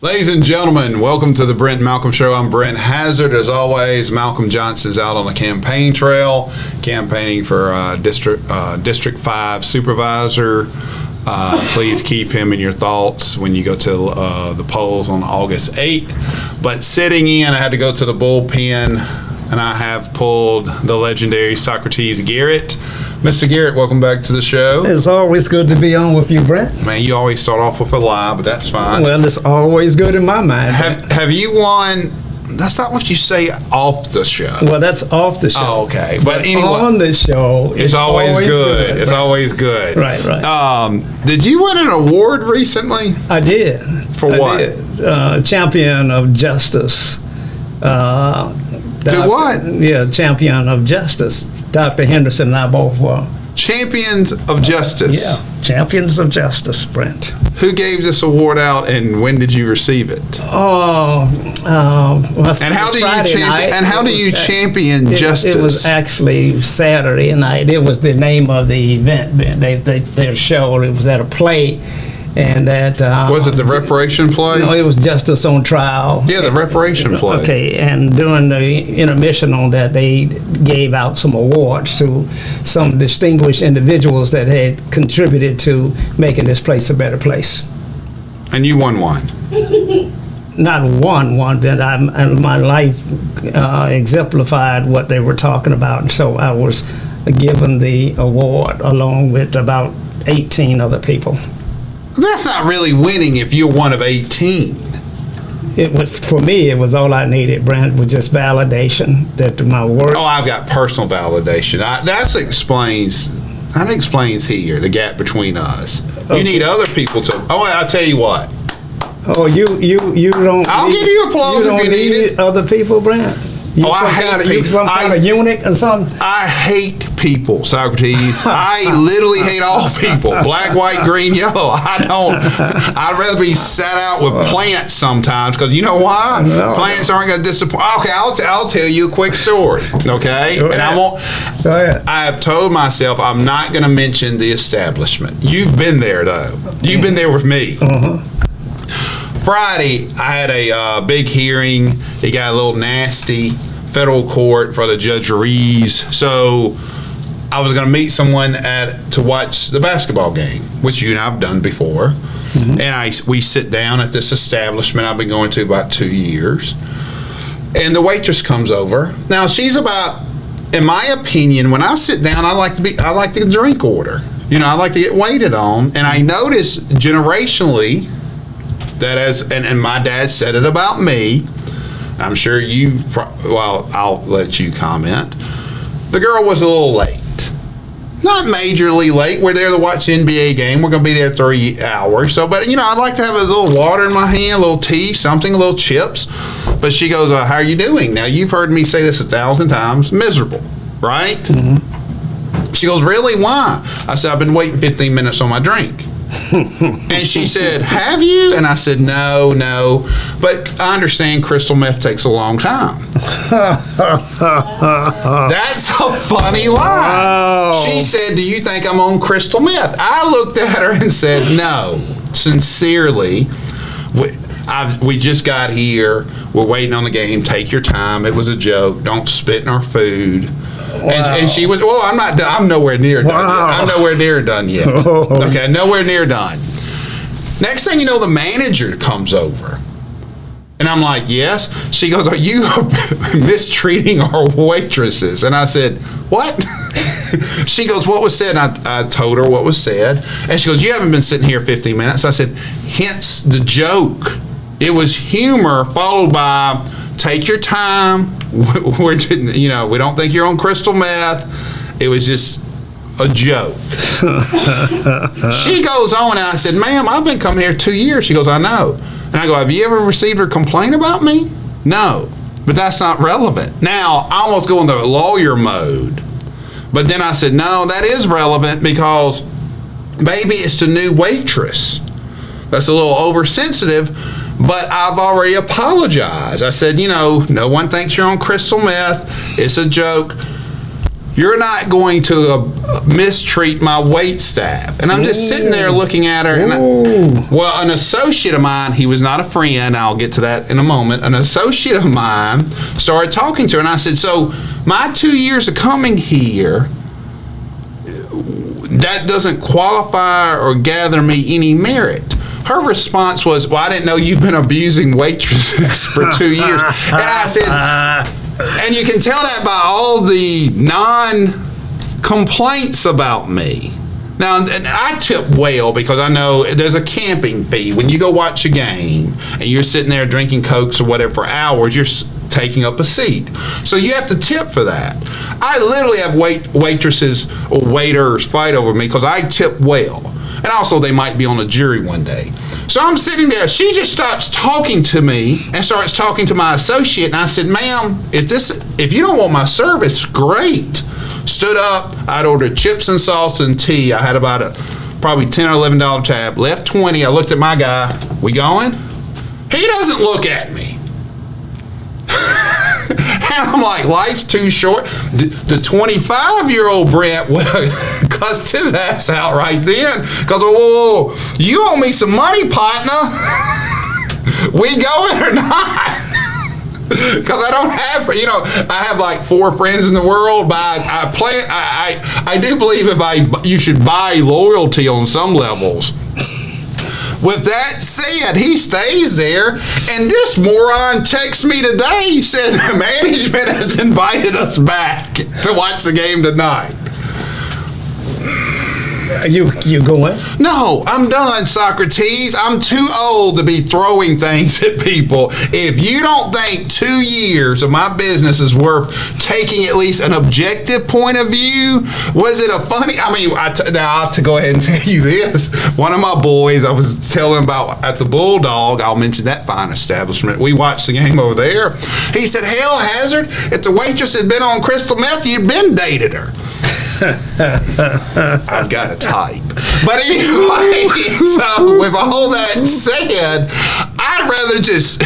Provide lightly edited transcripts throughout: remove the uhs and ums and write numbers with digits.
Ladies and gentlemen, welcome to the Brent and Malcolm Show. I'm Brent Hazard. As always, Malcolm Johnson's out on the campaign trail, campaigning for District 5 supervisor. Please keep him in your thoughts when you go to the polls on August 8th. But sitting in, I had to go to the bullpen, and I have pulled the legendary Socrates Garrett. Mr. Garrett, welcome back to the show. It's always good to be on with you, Brent. Man, you always start off with a lie, but that's fine. Well, it's always good in my mind. Have you won? That's not what you say off the show. Well, that's off the show. Oh, okay. But anyway, on the show, it's always good. It's always good. Right. Did you win an award recently? I did. For what? Champion of Justice. Do what? Yeah, Champion of Justice. Dr. Henderson and I both were. Champions of Justice. Yeah, Champions of Justice, Brent. Who gave this award out, and when did you receive it? And how do you champion justice? It was actually Saturday night. It was the name of the event. Their show. It was at a play. And that was it the reparation play? No, it was Justice on Trial. Yeah, the reparation play. Okay, and during the intermission on that, they gave out some awards to some distinguished individuals that had contributed to making this place a better place. And you won one. Not one, but my life exemplified what they were talking about, and so I was given the award along with about 18 other people. That's not really winning if you're one of 18. It was, for me, it was all I needed, Brent, was just validation that my work. Oh, I've got personal validation. That explains here the gap between us. Okay. You need other people to. Oh, I'll tell you what. Oh, you don't. I'll give you applause if you need it. Other people, Brent. I hate people. You some kind of eunuch or something? I hate people, Socrates. I literally hate all people. Black, white, green, yellow. I'd rather be sat out with plants sometimes, because you know why? Plants aren't going to disappoint. Okay, I'll tell you a quick story. Okay? Go ahead. And I won't. Go ahead. I have told myself I'm not going to mention the establishment. You've been there, though. You've been there with me. Friday, I had a big hearing. It got a little nasty. Federal court for the Judge Reeves. So I was going to meet someone to watch the basketball game, which you and I've done before. And we sit down at this establishment I've been going to about 2 years. And the waitress comes over. Now she's about, in my opinion, when I sit down, I like the drink order. You know, I like to get waited on. And I notice generationally that and my dad said it about me. I'm sure I'll let you comment. The girl was a little late. Not majorly late. We're there to watch the NBA game. We're going to be there 3 hours. So, but, I'd like to have a little water in my hand, a little tea, something, a little chips. But she goes, how are you doing? Now, you've heard me say this 1,000 times. Miserable, right? She goes, really? Why? I said, I've been waiting 15 minutes on my drink. And she said, have you? And I said, no. But I understand crystal meth takes a long time. That's a funny lie. Oh. She said, do you think I'm on crystal meth? I looked at her and said, no. Sincerely, we just got here. We're waiting on the game. Take your time. It was a joke. Don't spit in our food. Wow. And she was, I'm not done. I'm nowhere near done yet. I'm nowhere near done yet. Okay, nowhere near done. Next thing you know, the manager comes over. And I'm like, yes. She goes, are you mistreating our waitresses? And I said, what? She goes, what was said? And I told her what was said. And she goes, you haven't been sitting here 15 minutes. I said, hence the joke. It was humor followed by, take your time. We don't think you're on crystal meth. It was just a joke. She goes on, and I said, ma'am, I've been coming here 2 years. She goes, I know. And I go, have you ever received a complaint about me? No. But that's not relevant. Now, I almost go into lawyer mode. But then I said, no, that is relevant because maybe it's the new waitress. That's a little oversensitive. But I've already apologized. I said, no one thinks you're on crystal meth. It's a joke. you're not going to mistreat my wait staff. And I'm just sitting there looking at her. And well, an associate of mine, he was not a friend, I'll get to that in a moment, an associate of mine started talking to her, and I said, so my 2 years of coming here, that doesn't qualify or gather me any merit. Her response was, well, I didn't know you've been abusing waitresses for 2 years. And I said, and you can tell that by all the non-complaints about me. Now, and I tip well because I know there's a camping fee. When you go watch a game and you're sitting there drinking Cokes or whatever for hours, you're taking up a seat. So you have to tip for that. I literally have waitresses or waiters fight over me because I tip well. And also they might be on a jury one day. So I'm sitting there. She just stops talking to me and starts talking to my associate. And I said, ma'am, if you don't want my service, great. Stood up. I'd ordered chips and salsa and tea. I had about probably $10 or $11 tab. Left 20. I looked at my guy. We going? He doesn't look at me. And I'm like, life's too short. The 25-year-old Brent cussed his ass out right then. Because, whoa, you owe me some money, partner. We going or not? Because I don't have, I have like 4 friends in the world, but I do believe you should buy loyalty on some levels. With that said, he stays there, and this moron texts me today, said the management has invited us back to watch the game tonight. You going? No, I'm done, Socrates. I'm too old to be throwing things at people. If you don't think 2 years of my business is worth taking at least an objective point of view, was it a funny? I mean, now I'll have to go ahead and tell you this. One of my boys, I was telling about at the Bulldog, I'll mention that fine establishment. We watched the game over there. He said, hell, Hazard, if the waitress had been on crystal meth, you'd been dated her. I've got a type. But anyway, so with all that said, I'd rather just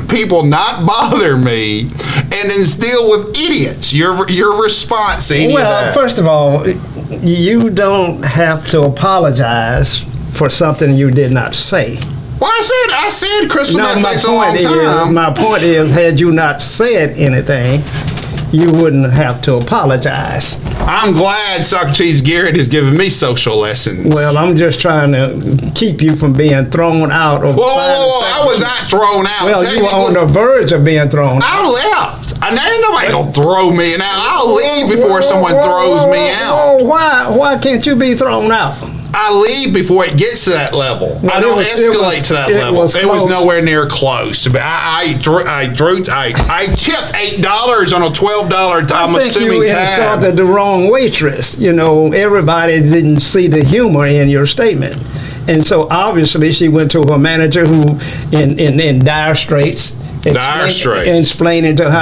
people not bother me and then deal with idiots. Your response to any of that? First of all, you don't have to apologize for something you did not say. Well, I said crystal meth takes a long time. My point is, had you not said anything, you wouldn't have to apologize. I'm glad Socrates Garrett is giving me social lessons. Well, I'm just trying to keep you from being thrown out of. Whoa, I was not thrown out. Well, you were on the verge of being thrown out. I left. And ain't nobody gonna throw me. Now I'll leave before someone throws me out. Why can't you be thrown out? I leave before it gets to that level. Well, I don't escalate to that level. It was nowhere near close. I tipped $8 on a $12. I'm assuming you tab. insulted the wrong waitress. Everybody didn't see the humor in your statement, and so obviously she went to her manager, who in dire straits. Explaining to her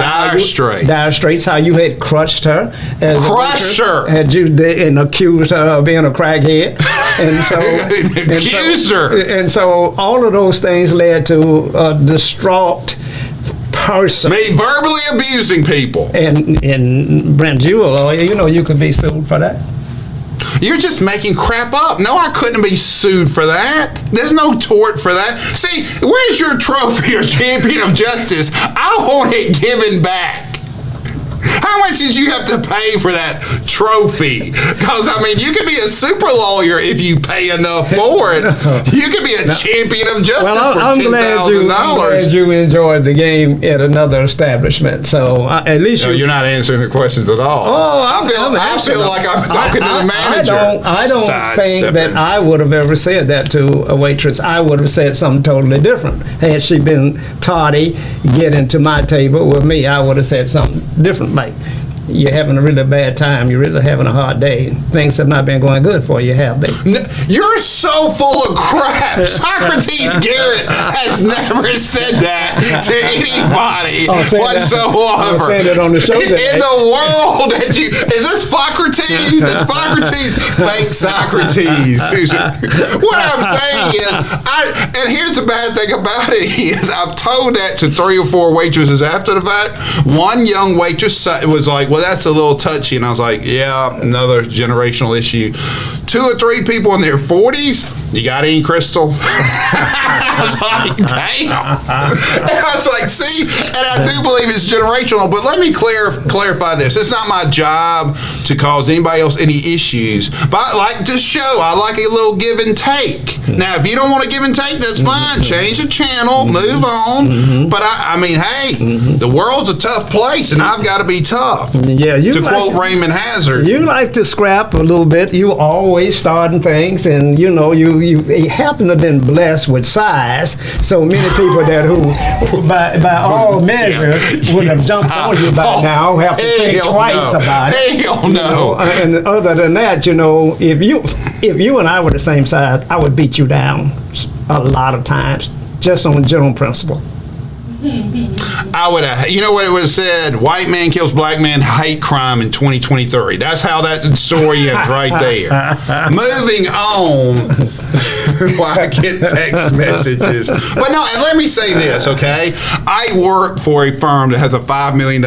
dire straits how you had crushed her, had you and accused her of being a crackhead, and so all of those things led to a distraught person. Me verbally abusing people. And Brent, you a lawyer, you could be sued for that. You're just making crap up. No, I couldn't be sued for that. There's no tort for that. See, where's your trophy or champion of justice? I want it given back. How much did you have to pay for that trophy? Because, you could be a super lawyer if you pay enough for it. You could be a champion of justice for $10,000. I'm glad you enjoyed the game at another establishment. So, at least you're not answering the questions at all. Oh, I feel like I'm talking to the manager. I don't think that I would have ever said that to a waitress. I would have said something totally different. Had she been tardy getting to my table with me, I would have said something different. Like, you're having a really bad time, you're really having a hard day, things have not been going good for you, have they? You're so full of crap. Socrates Garrett has never said that to anybody whatsoever. I'm saying it on the show today. In the world that is this Socrates? Is Socrates fake Socrates? What I'm saying is, and here's the bad thing about it is, I've told that to 3 or 4 waitresses after the fact. One young waitress was like, well, well, that's a little touchy. And I was like, yeah, another generational issue. 2 or 3 people in their 40s, you got any, Crystal? I was like, damn. And I was like, see, and I do believe it's generational, but let me clarify this. It's not my job to cause anybody else any issues, but I like to show. I like a little give and take. Now, if you don't want to give and take, that's fine. Change the channel, move on. But I mean, hey, the world's a tough place, and I've got to be tough. Yeah, to quote Raymond Hazard. You like to scrap a little bit. You always starting things, and you happen to have been blessed with size. So many people that who by all measures would have dumped on you by now have to think twice about it. Hell no. And other than that, if you and I were the same size, I would beat you down a lot of times, just on general principle. I would have, you know what it would have said? White man kills black man, hate crime in 2023. That's how that story ends right there. Moving on. While I get text messages. But no, and let me say this, okay? I work for a firm that has a $5 million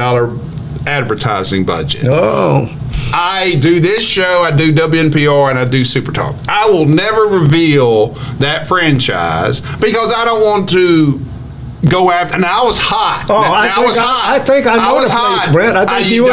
advertising budget. Oh. I do this show, I do WNPR, and I do Super Talk. I will never reveal that franchise because I don't want to go after. And I was hot. I think I know the place, Brent. I think you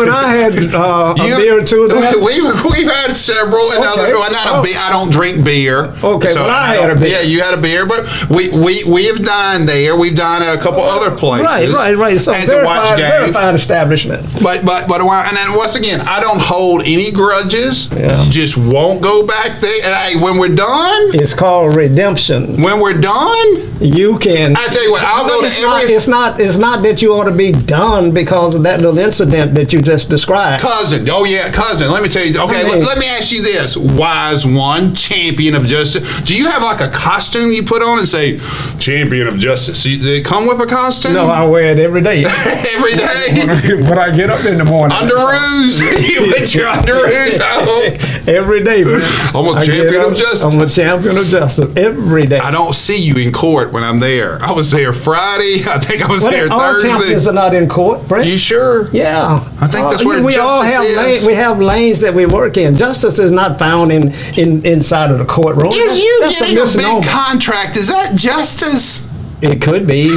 and I had a beer or two of that. We've had several, and I don't drink beer. Okay, so I had a beer. Yeah, you had a beer, but we have dined there. We've dined at a couple other places. Right. So verified establishment. But and then once again, I don't hold any grudges. Yeah. Just won't go back there. And hey, when we're done, it's called redemption. When we're done, you can. I tell you what, I'll go to every. It's not that you ought to be done because of that little incident that you just described. Cousin. Let me tell you. Okay, let me ask you this. Wise one, champion of justice. Do you have like a costume you put on and say, champion of justice? Do it come with a costume? No, I wear it every day. Every day? When I get up in the morning. Underoos? You put your underoos out? Every day, man. I'm a champion of justice. I'm a champion of justice every day. I don't see you in court when I'm there. I was there Friday. I think I was there Thursday. All champions are not in court, Brent. You sure? Yeah. I think that's where justice is. We have lanes that we work in. Justice is not found inside of the courtroom. Is you getting a big contract, is that justice? It could be.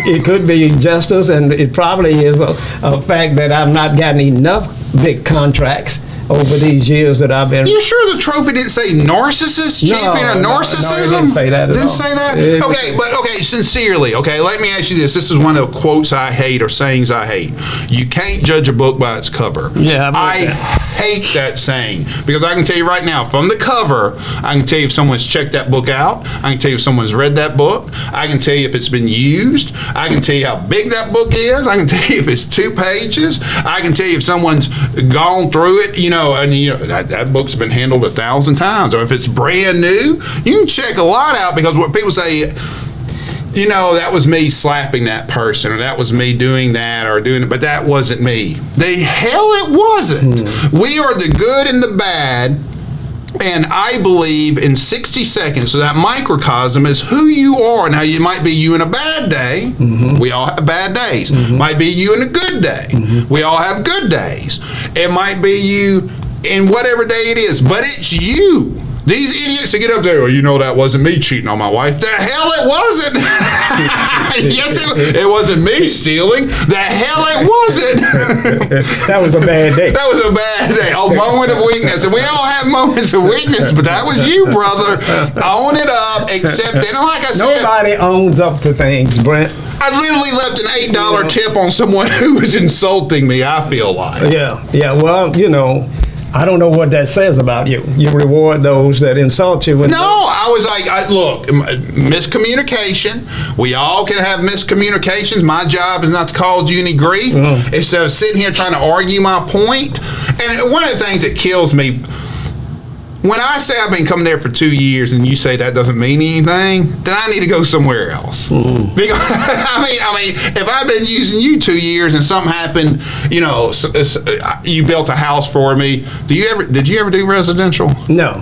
It could be justice, and it probably is a fact that I've not gotten enough big contracts over these years that I've been. You sure the trophy didn't say narcissist? Champion of narcissism? No, it didn't say that at all. Didn't say that? Okay, sincerely, okay, let me ask you this. This is one of the quotes I hate or sayings I hate. You can't judge a book by its cover. Yeah, I hate that saying because I can tell you right now, from the cover, I can tell you if someone's checked that book out. I can tell you if someone's read that book. I can tell you if it's been used. I can tell you how big that book is. I can tell you if it's 2 pages. I can tell you if someone's gone through it, that book's been handled 1,000 times. Or if it's brand new, you can check a lot out because what people say, that was me slapping that person, or that was me doing that, or doing it, but that wasn't me. The hell it wasn't. We are the good and the bad. And I believe in 60 seconds, so that microcosm is who you are. Now, you might be you in a bad day. Mm-hmm. We all have bad days. Mm-hmm. Might be you in a good day. Mm-hmm. We all have good days. It might be you in whatever day it is, but it's you. These idiots that get up there, that wasn't me cheating on my wife. The hell it wasn't. Yes, it wasn't me stealing. The hell it wasn't. That was a bad day. That was a bad day. A moment of weakness. And we all have moments of weakness, but that was you, brother. Own it up, accept it. And like I said, nobody owns up to things, Brent. I literally left an $8 tip on someone who was insulting me, I feel like. Yeah. Well, I don't know what that says about you. You reward those that insult you. I was like, look, miscommunication. We all can have miscommunications. My job is not to cause you any grief. Instead of sitting here trying to argue my point. And one of the things that kills me, when I say I've been coming there for 2 years and you say that doesn't mean anything, then I need to go somewhere else. Because I mean, if I've been using you 2 years and something happened, you built a house for me. Did you ever do residential? No.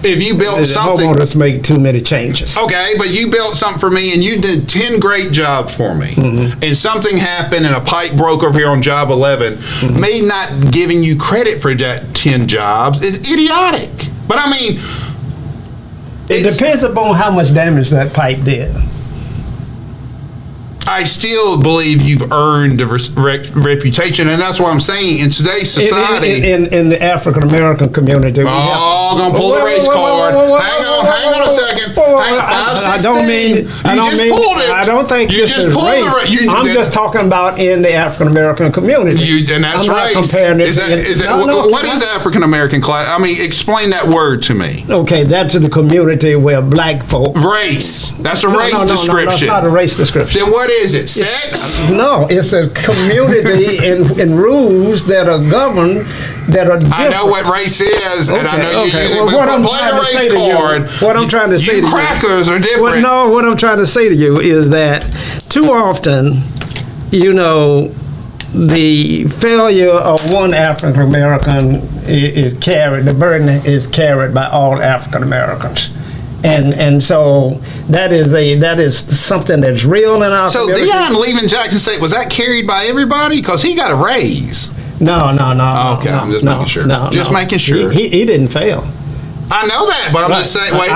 if you built something, homeowners make too many changes. Okay, but you built something for me and you did 10 great jobs for me, and something happened and a pipe broke over here on job 11, me not giving you credit for that 10 jobs is idiotic. But I mean, it depends upon how much damage that pipe did. I still believe you've earned a reputation, and that's what I'm saying. In today's society, in the African American community, gonna pull the race card. Hang on a second. I don't mean. I don't think you just pulled race. I'm just talking about in the African American community. And that's I'm race. not comparing it. What is African American class? I mean, explain that word to me. Okay, that's the community where black folk. Race. That's a race description. No, that's not a race description. Then what is it? Sex? No, it's a community and rules that are governed that are different. I know what race is, and I know you use it, but what I'm play trying the to say race to you, card. what I'm trying to say to you, crackers are different. What I'm trying to say to you is that too often, the failure of one African American is carried, the burden is carried by all African Americans. And so that is something that's real in our community. So Deion leaving Jackson State, was that carried by everybody? Because he got a raise. No. Okay, I'm just making sure. Just making sure. He didn't fail. I know that, but I'm just saying. Wait,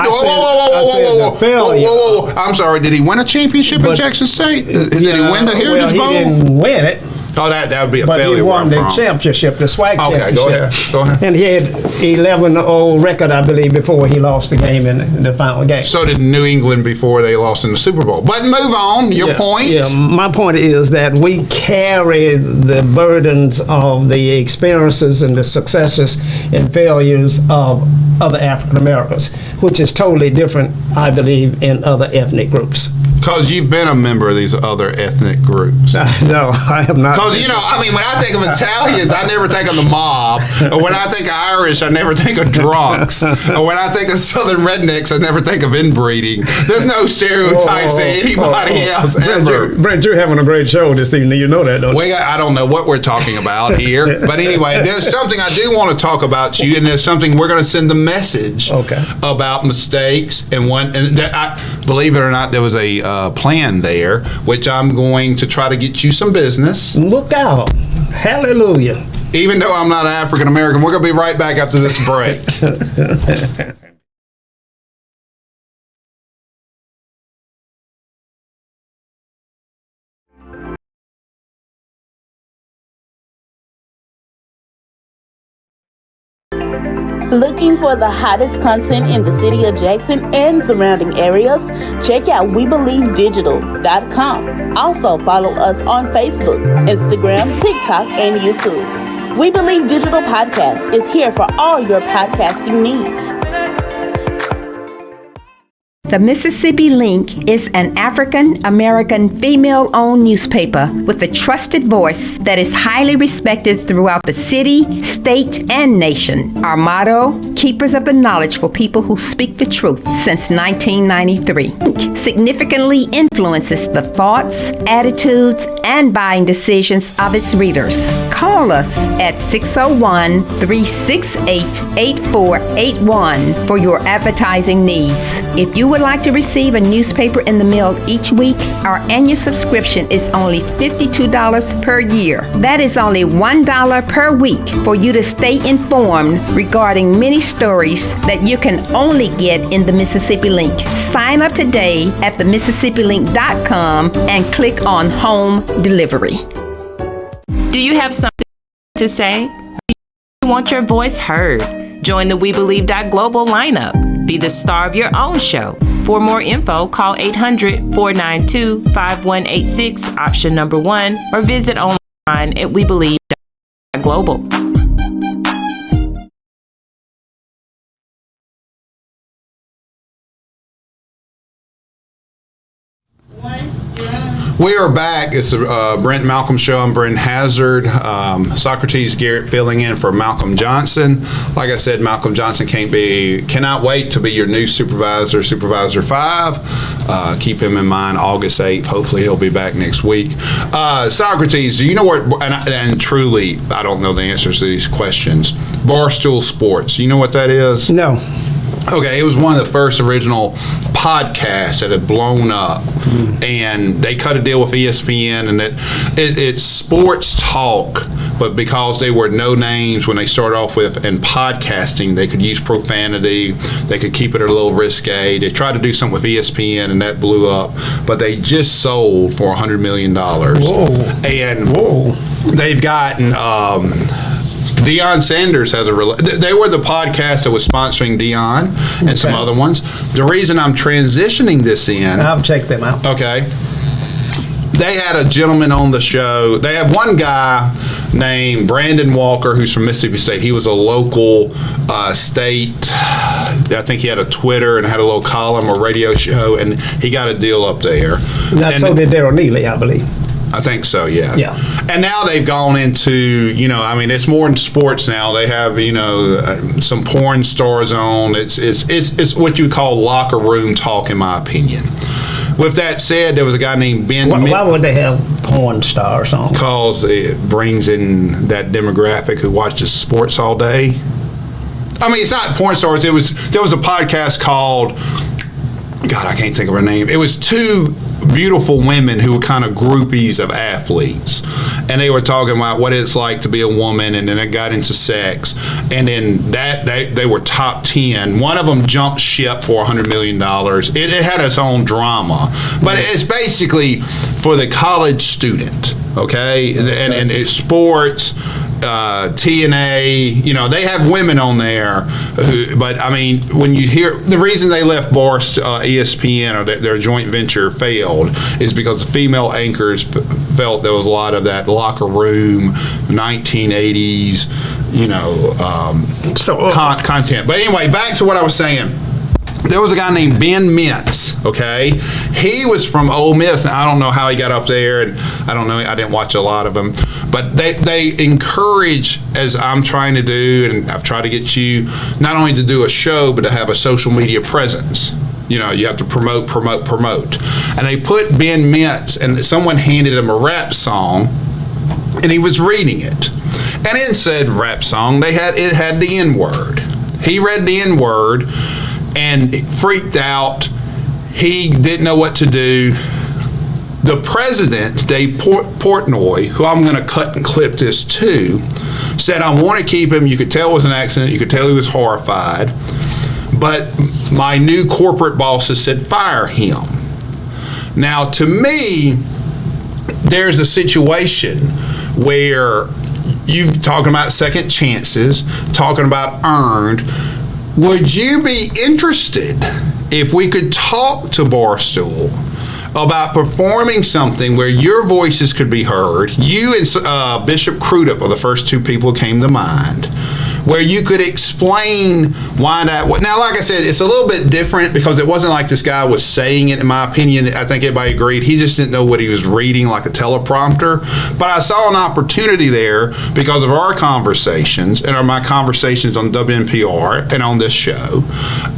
whoa. I'm sorry. Did he win a championship at Jackson State? Did he win the Heritage Bowl? He didn't win it. Oh, that would be a but failure. But he won the championship, the SWAC championship. Go ahead. And he had 11-0 record, I believe, before he lost the game in the final game. So did New England before they lost in the Super Bowl. But move on. Your point? Yeah, my point is that we carry the burdens of the experiences and the successes and failures of other African Americans, which is totally different, I believe, in other ethnic groups. Because you've been a member of these other ethnic groups. No, I have not. Because, when I think of Italians, I never think of the mob. Or when I think of Irish, I never think of drunks. Or when I think of Southern rednecks, I never think of inbreeding. There's no stereotypes of anybody else ever. Brent, you're having a great show this evening. You know that, don't you? I don't know what we're talking about here. But anyway, there's something I do want to talk about you, and there's something we're going to send a message about mistakes. And believe it or not, there was a plan there, which I'm going to try to get you some business. Look out. Hallelujah. Even though I'm not an African American, we're going to be right back after this break. Looking for the hottest content in the city of Jackson and surrounding areas? Check out WeBelieveDigital.com. Also follow us on Facebook, Instagram, TikTok, and YouTube. We Believe Digital Podcast is here for all your podcasting needs. The Mississippi Link is an African-American female-owned newspaper with a trusted voice that is highly respected throughout the city, state, and nation. Our motto, keepers of the knowledge for people who speak the truth since 1993. Link significantly influences the thoughts, attitudes, and buying decisions of its readers. Call us at 601-368-8481 for your advertising needs. If you would like to receive a newspaper in the mail each week, our annual subscription is only $52 per year. That is only $1 per week for you to stay informed regarding many stories that you can only get in the Mississippi Link. Sign up today at themississippilink.com and click on Home Delivery. Do you have something to say? Do you want your voice heard? Join the WeBelieve.global lineup. Be the star of your own show. For more info, call 800-492-5186, option number 1, or visit online at WeBelieve.global. We are back. It's the Brent Malcolm Show. I'm Brent Hazard. Socrates Garrett filling in for Malcolm Johnson. Like I said, Malcolm Johnson cannot wait to be your new supervisor, Supervisor 5. Keep him in mind, August 8th. Hopefully he'll be back next week. Socrates, do you know what, and truly, I don't know the answers to these questions. Barstool Sports, you know what that is? No. Okay, it was one of the first original podcasts that had blown up, and they cut a deal with ESPN, and it's sports talk, but because they were no names when they started off with, and podcasting, they could use profanity, they could keep it a little risque. They tried to do something with ESPN, and that blew up, but they just sold for $100 million. Whoa. And they've gotten... Deion Sanders has they were the podcast that was sponsoring Deion and some other ones. The reason I'm transitioning this in... I'll check them out. Okay. They had a gentleman on the show. They have one guy named Brandon Walker who's from Mississippi State. He was a local state... I think he had a Twitter and had a little column or radio show, and he got a deal up there. So did Daryl Neely, I believe. I think so, yes. Yeah. And now they've gone into, it's more in sports now. They have, some porn stars on. It's what you would call locker room talk, in my opinion. With that said, there was a guy named Ben. Why would they have porn stars on? Because it brings in that demographic who watches sports all day. I mean, it's not porn stars. There was a podcast called, God, I can't think of her name. It was two beautiful women who were kind of groupies of athletes, and they were talking about what it's like to be a woman, and then it got into sex, and then they were top 10. One of them jumped ship for $100 million. It had its own drama, but it's basically for the college student, okay? And it's sports, TNA, they have women on there, but I mean, when you hear the reason they left ESPN or their joint venture failed is because the female anchors felt there was a lot of that locker room 1980s content. But anyway, back to what I was saying. There was a guy named Ben Mintz, okay? He was from Ole Miss. Now, I don't know how he got up there, and I don't know. I didn't watch a lot of them. But they encourage, as I'm trying to do, and I've tried to get you, not only to do a show, but to have a social media presence. You have to promote. And they put Ben Mintz, and someone handed him a rap song, and he was reading it. And in said rap song, it had the N-word. He read the N-word, and freaked out. He didn't know what to do. The president, Dave Portnoy, who I'm going to cut and clip this to, said, I want to keep him. You could tell it was an accident. You could tell he was horrified. But my new corporate bosses said, fire him. Now, to me, there's a situation where you're talking about second chances, talking about earned. Would you be interested if we could talk to Barstool about performing something where your voices could be heard? You and Bishop Crudup are the first two people who came to mind, where you could explain why that. Now, like I said, it's a little bit different because it wasn't like this guy was saying it. In my opinion, I think everybody agreed he just didn't know what he was reading like a teleprompter. But I saw an opportunity there because of our conversations and my conversations on WNPR and on this show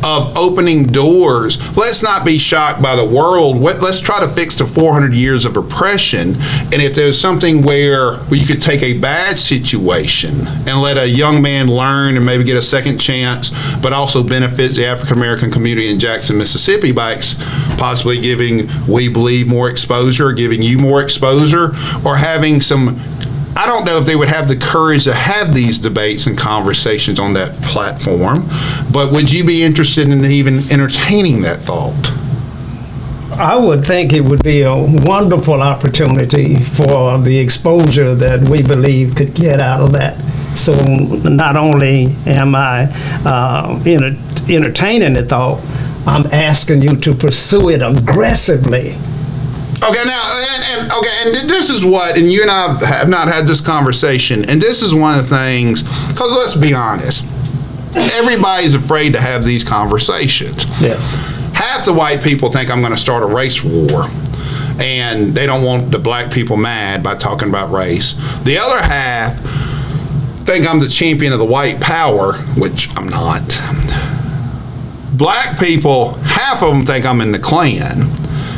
of opening doors. Let's not be shocked by the world. Let's try to fix the 400 years of oppression. And if there's something where you could take a bad situation and let a young man learn and maybe get a second chance, but also benefits the African American community in Jackson, Mississippi by possibly giving We Believe more exposure, giving you more exposure, or having some. I don't know if they would have the courage to have these debates and conversations on that platform, but would you be interested in even entertaining that thought? I would think it would be a wonderful opportunity for the exposure that We Believe could get out of that. So not only am I entertaining the thought, I'm asking you to pursue it aggressively. Okay, now, and this is what, and you and I have not had this conversation, and this is one of the things, because let's be honest, everybody's afraid to have these conversations. Yeah. Half the white people think I'm going to start a race war, and they don't want the black people mad by talking about race. The other half think I'm the champion of the white power, which I'm not. Black people, half of them think I'm in the Klan,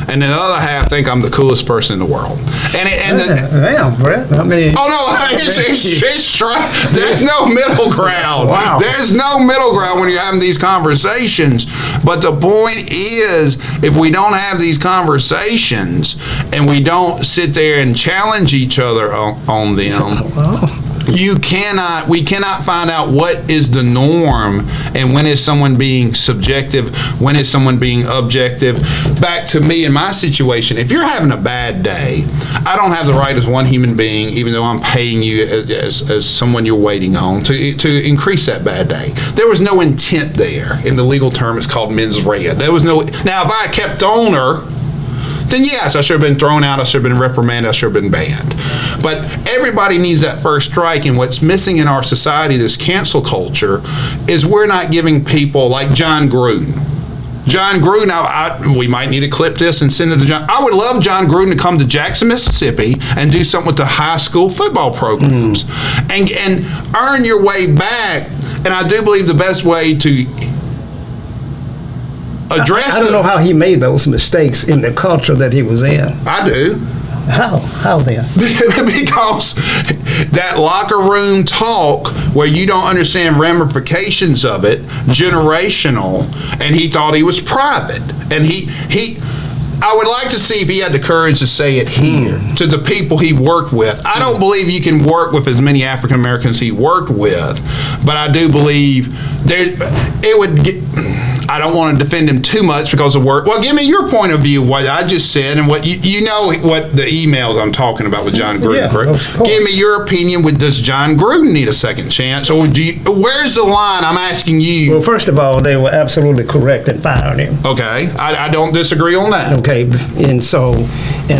and then the other half think I'm the coolest person in the world. Damn, Brent. I mean, oh no, it's there's no middle ground. Wow. There's no middle ground when you're having these conversations. But the point is, if we don't have these conversations and we don't sit there and challenge each other on them, we cannot find out what is the norm and when is someone being subjective, when is someone being objective. Back to me in my situation, if you're having a bad day, I don't have the right as one human being, even though I'm paying you as someone you're waiting on, to increase that bad day. There was no intent there. In the legal term, it's called mens rea. There was no. Now, if I kept on her, then yes, I should have been thrown out, I should have been reprimanded, I should have been banned. But everybody needs that first strike, and what's missing in our society, this cancel culture, is we're not giving people like John Gruden. John Gruden, we might need to clip this and send it to John. I would love John Gruden to come to Jackson, Mississippi and do something with the high school football programs and earn your way back. And I do believe the best way to address I don't know how he made those mistakes in the culture that he was in. I do. How then? Because that locker room talk where you don't understand ramifications of it, generational, and he thought he was private. And I would like to see if he had the courage to say it here to the people he worked with. I don't believe you can work with as many African Americans he worked with, but I do believe it would get. I don't want to defend him too much because of work. Well, give me your point of view of what I just said and what you know what the emails I'm talking about with John Gruden. Yeah, correct? of course. Give me your opinion. Does John Gruden need a second chance, or where's the line? I'm asking you. Well, first of all, they were absolutely correct in firing him. Okay, I don't disagree on that. Okay, and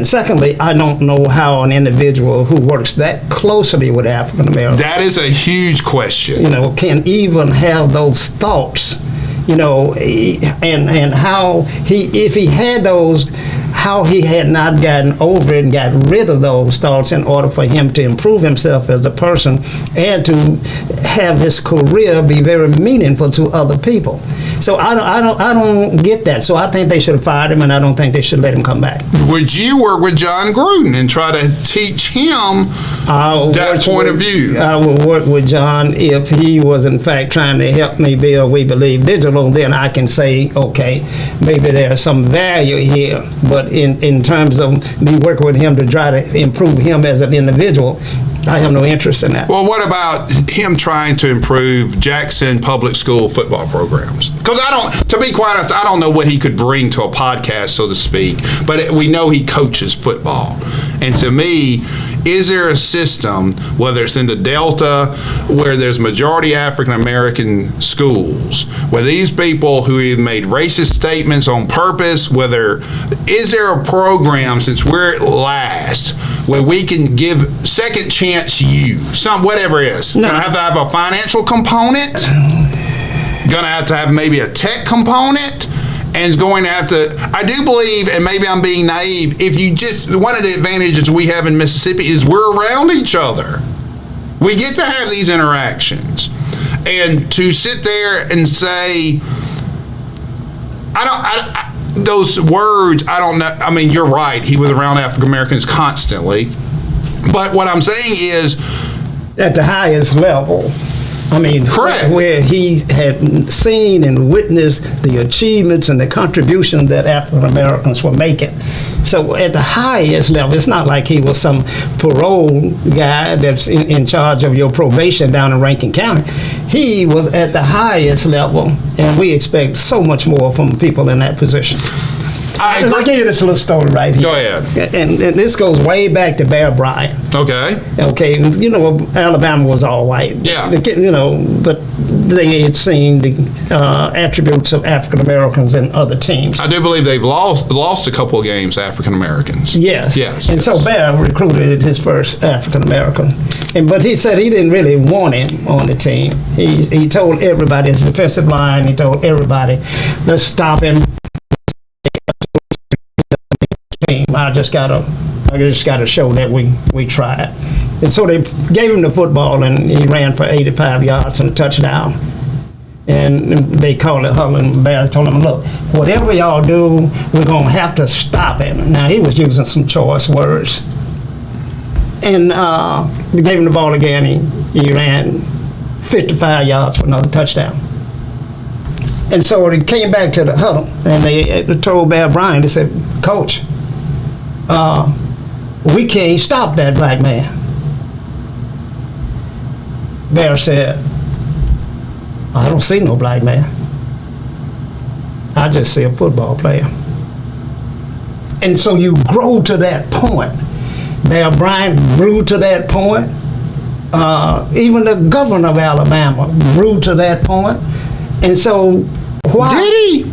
secondly, I don't know how an individual who works that closely with African Americans, That is a huge question. Can even have those thoughts. And how if he had those, how he had not gotten over it and got rid of those thoughts in order for him to improve himself as a person and to have his career be very meaningful to other people. So I don't get that. So I think they should have fired him, and I don't think they should let him come back. Would you work with John Gruden and try to teach him that point of view? I would work with John if he was in fact trying to help me build We Believe Digital. Then I can say, okay, maybe there's some value here. But in terms of me working with him to try to improve him as an individual, I have no interest in that. Well, what about him trying to improve Jackson public school football programs? Because to be quite honest, I don't know what he could bring to a podcast, so to speak, but we know he coaches football. And to me, is there a system, whether it's in the Delta, where there's majority African American schools, where these people who have made racist statements on purpose, is there a program, since we're last, where we can give second chance whatever it is? No. Gonna have to have a financial component, gonna have to have maybe a tech component, and is going to have to, I do believe, and maybe I'm being naive, one of the advantages we have in Mississippi is we're around each other. We get to have these interactions. And to sit there and say, those words, I don't know. I mean, you're right. He was around African Americans constantly. But what I'm saying is, at the highest level, I mean, correct, where he had seen and witnessed the achievements and the contributions that African Americans were making. So at the highest level, it's not like he was some parole guy that's in charge of your probation down in Rankin County. He was at the highest level, and we expect so much more from people in that position. I'll give you this little story right here. Go ahead. And this goes way back to Bear Bryant. Okay. Okay, Alabama was all white. Yeah. But they had seen the attributes of African Americans in other teams. I do believe they've lost a couple of games to African Americans. Yes. And so Bear recruited his first African American. But he said he didn't really want him on the team. He told everybody, his defensive line, he told everybody, let's stop him. I just gotta show that we tried. And so they gave him the football, and he ran for 85 yards and a touchdown. And they call it huddling. Bear told him, look, whatever y'all do, we're going to have to stop him. Now, he was using some choice words. And we gave him the ball again. He ran 55 yards for another touchdown. And so he came back to the huddle, and they told Bear Bryant, they said, Coach, we can't stop that black man. Bear said, I don't see no black man. I just see a football player. And so you grow to that point. Bear Bryant grew to that point. Even the governor of Alabama grew to that point. And so why? Did he?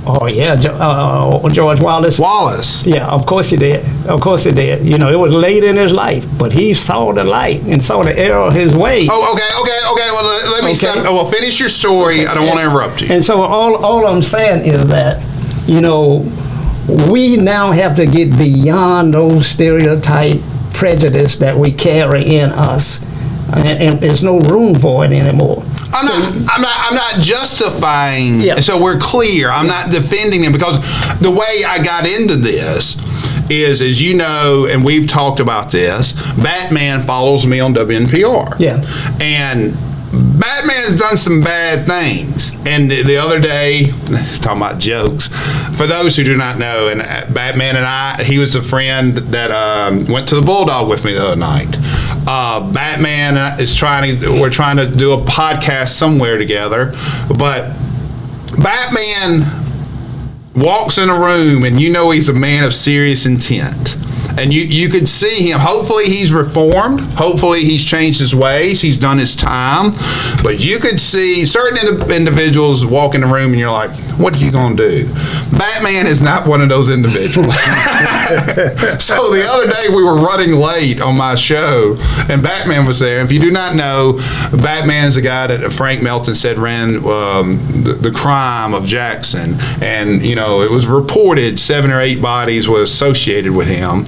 Oh, yeah, George Wallace. Wallace. Yeah, of course he did. Of course he did. You know, it was late in his life, but he saw the light and saw the error of his way. Oh, okay. Well, let me stop. Well, finish your story. I don't want to interrupt you. And so all I'm saying is that, you know, we now have to get beyond those stereotype prejudice that we carry in us, and there's no room for it anymore. I'm not justifying. Yeah. So we're clear. I'm not defending him, because the way I got into this is, as you know, and we've talked about this, Batman follows me on WNPR. Yeah. And Batman's done some bad things. And the other day, talking about jokes, for those who do not know, and Batman and he was a friend that went to the Bulldog with me the other night. Batman we're trying to do a podcast somewhere together, but Batman walks in a room and you know he's a man of serious intent. And you could see him. Hopefully he's reformed. Hopefully he's changed his ways. He's done his time. But you could see certain individuals walk in the room and you're like, what are you going to do? Batman is not one of those individuals. So the other day we were running late on my show and Batman was there. If you do not know, Batman's a guy that Frank Melton said ran the crime of Jackson. And, you know, it was reported 7 or 8 bodies were associated with him.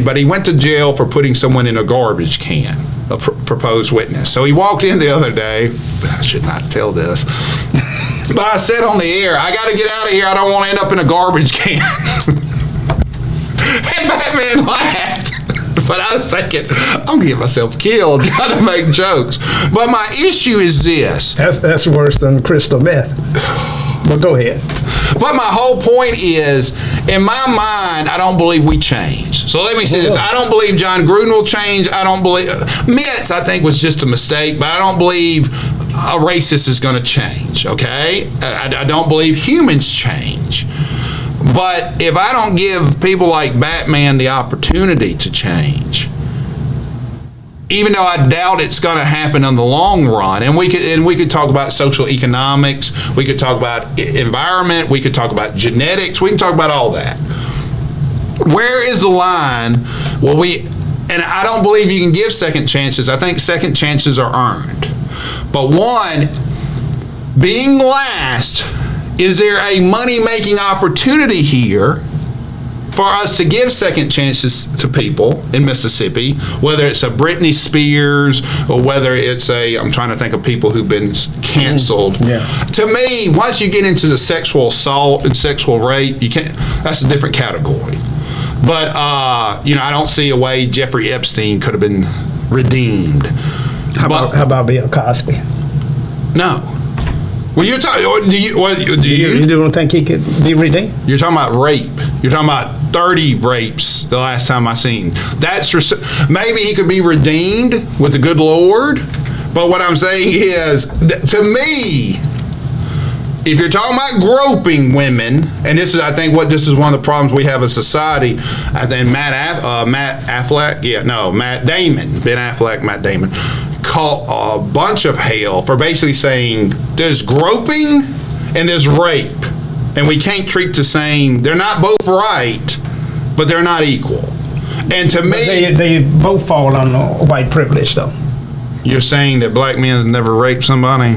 But he went to jail for putting someone in a garbage can, a proposed witness. So he walked in the other day. I should not tell this. But I said on the air, I got to get out of here. I don't want to end up in a garbage can. And Batman laughed. But I was thinking, I'm going to get myself killed trying to make jokes. But my issue is this. That's worse than crystal meth. But go ahead. But my whole point is, in my mind, I don't believe we change. So let me say this. I don't believe John Gruden will change. I don't believe Mitts, I think, was just a mistake, but I don't believe a racist is going to change, okay? I don't believe humans change. But if I don't give people like Batman the opportunity to change, even though I doubt it's going to happen in the long run, and we could talk about social economics, we could talk about environment, we could talk about genetics, we can talk about all that. Where is the line? And I don't believe you can give second chances. I think second chances are earned. But one, being last, is there a money-making opportunity here for us to give second chances to people in Mississippi, whether it's a Britney Spears or whether it's I'm trying to think of people who've been canceled. Yeah. To me, once you get into the sexual assault and sexual rape, that's a different category. But, I don't see a way Jeffrey Epstein could have been redeemed. How about Bill Cosby? No. Well, you're talking. You don't think he could be redeemed? You're talking about rape. You're talking about 30 rapes the last time I seen. Maybe he could be redeemed with the good Lord. But what I'm saying is, to me, if you're talking about groping women, and this is this is one of the problems we have as society. I think Matt Damon, Ben Affleck, Matt Damon, caught a bunch of hell for basically saying there's groping and there's rape, and we can't treat the same. They're not both right, but they're not equal. And to me, they both fall under white privilege, though. You're saying that black men have never raped somebody?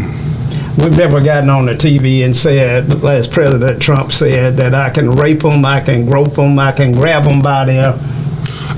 We've never gotten on the TV and said, as President Trump said, that I can rape them, I can grope them, I can grab them by their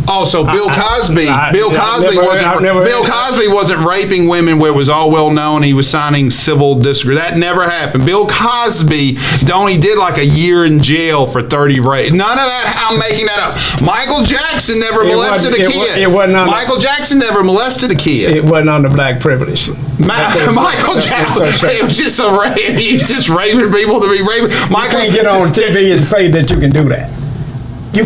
Also, Bill Cosby. Bill Cosby wasn't raping women where it was all well known. He was signing civil disagree. That never happened. Bill Cosby only did like a year in jail for 30 rapes. None of that. I'm making that up. Michael Jackson never molested a kid. Michael Jackson never molested a kid. It wasn't under black privilege. Michael Jackson. It was just a rape. He was just raping people to be raping. Michael can't get on TV and say that you can do that. You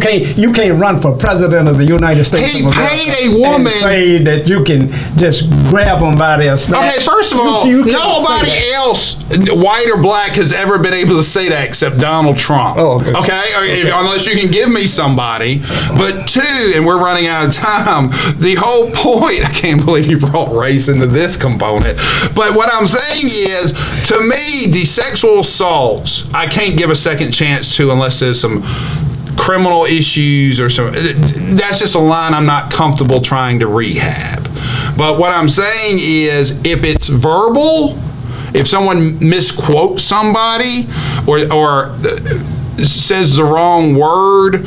can't run for president of the United States. He paid a woman and say that you can just grab them by their snatch. Okay, first of all, nobody else, white or black, has ever been able to say that except Donald Trump. Oh, okay. Unless you can give me somebody. But two, and we're running out of time. The whole point. I can't believe you brought race into this component. But what I'm saying is, to me, the sexual assaults, I can't give a second chance to unless there's some criminal issues or some. That's just a line I'm not comfortable trying to rehab. But what I'm saying is, if it's verbal, if someone misquotes somebody or says the wrong word,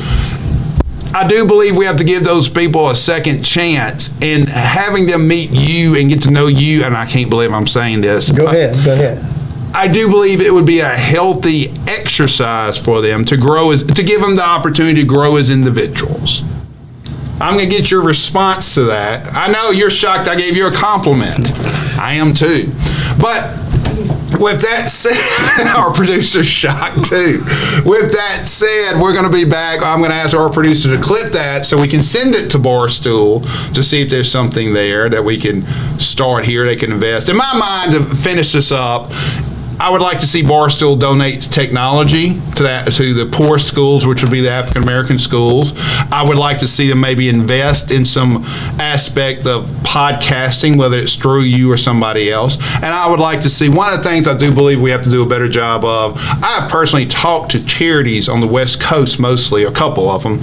I do believe we have to give those people a second chance, and having them meet you and get to know you, and I can't believe I'm saying this. Go ahead. I do believe it would be a healthy exercise for them to grow, to give them the opportunity to grow as individuals. I'm going to get your response to that. I know you're shocked I gave you a compliment. I am too. But with that said, our producer's shocked too. With that said, we're going to be back. I'm going to ask our producer to clip that so we can send it to Barstool to see if there's something there that we can start here. They can invest. In my mind, to finish this up, I would like to see Barstool donate technology to the poor schools, which would be the African American schools. I would like to see them maybe invest in some aspect of podcasting, whether it's through you or somebody else. And I would like to see, one of the things I do believe we have to do a better job of, I have personally talked to charities on the West Coast, mostly, a couple of them,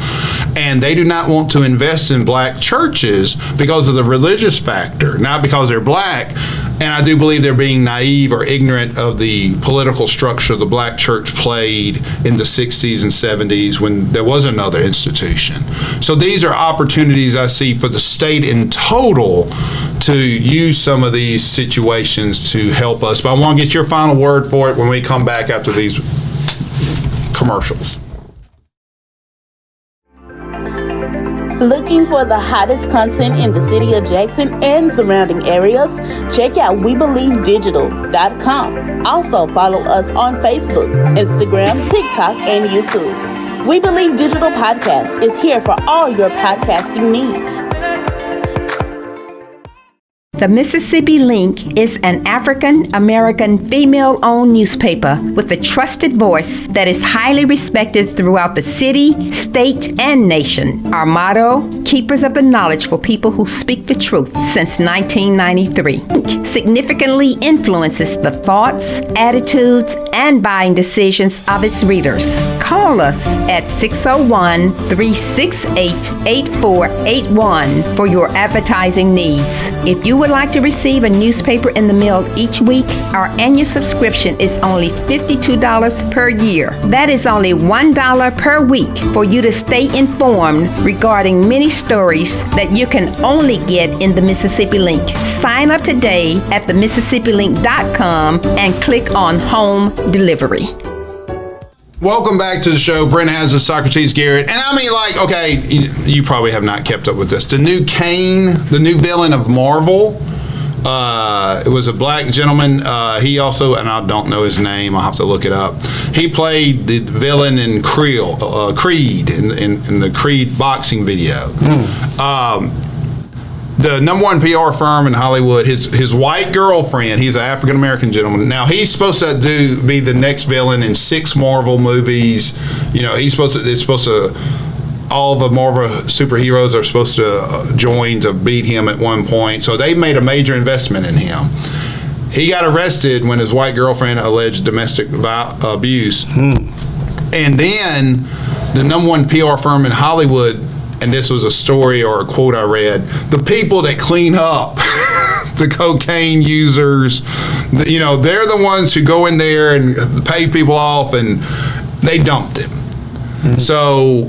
and they do not want to invest in black churches because of the religious factor, not because they're black. And I do believe they're being naive or ignorant of the political structure the black church played in the 60s and 70s when there was another institution. So these are opportunities I see for the state in total to use some of these situations to help us. But I want to get your final word for it when we come back after these commercials. Looking for the hottest content in the city of Jackson and surrounding areas? Check out WeBelieveDigital.com. Also follow us on Facebook, Instagram, TikTok, and YouTube. We Believe Digital Podcast is here for all your podcasting needs. The Mississippi Link is an African American female-owned newspaper with a trusted voice that is highly respected throughout the city, state, and nation. Our motto, keepers of the knowledge for people who speak the truth, since 1993. Link significantly influences the thoughts, attitudes, and buying decisions of its readers. Call us at 601-368-8481 for your advertising needs. If you would like to receive a newspaper in the mail each week, our annual subscription is only $52 per year. That is only $1 per week for you to stay informed regarding many stories that you can only get in the Mississippi Link. Sign up today at themississippilink.com and click on Home Delivery. Welcome back to the show. Brent has a Socrates Garrett. And I mean, like, okay, you probably have not kept up with this. The new Kane, the new villain of Marvel, it was a black gentleman. He also, and I don't know his name, I'll have to look it up. He played the villain in Creed, in the Creed boxing video. The number one PR firm in Hollywood, his white girlfriend, he's an African-American gentleman. Now, he's supposed to be the next villain in 6 Marvel movies. You know, all the Marvel superheroes are supposed to join to beat him at one point. So they made a major investment in him. He got arrested when his white girlfriend alleged domestic abuse. And then the number one PR firm in Hollywood, and this was a story or a quote I read, the people that clean up the cocaine users, you know, they're the ones who go in there and pay people off, and they dumped him. So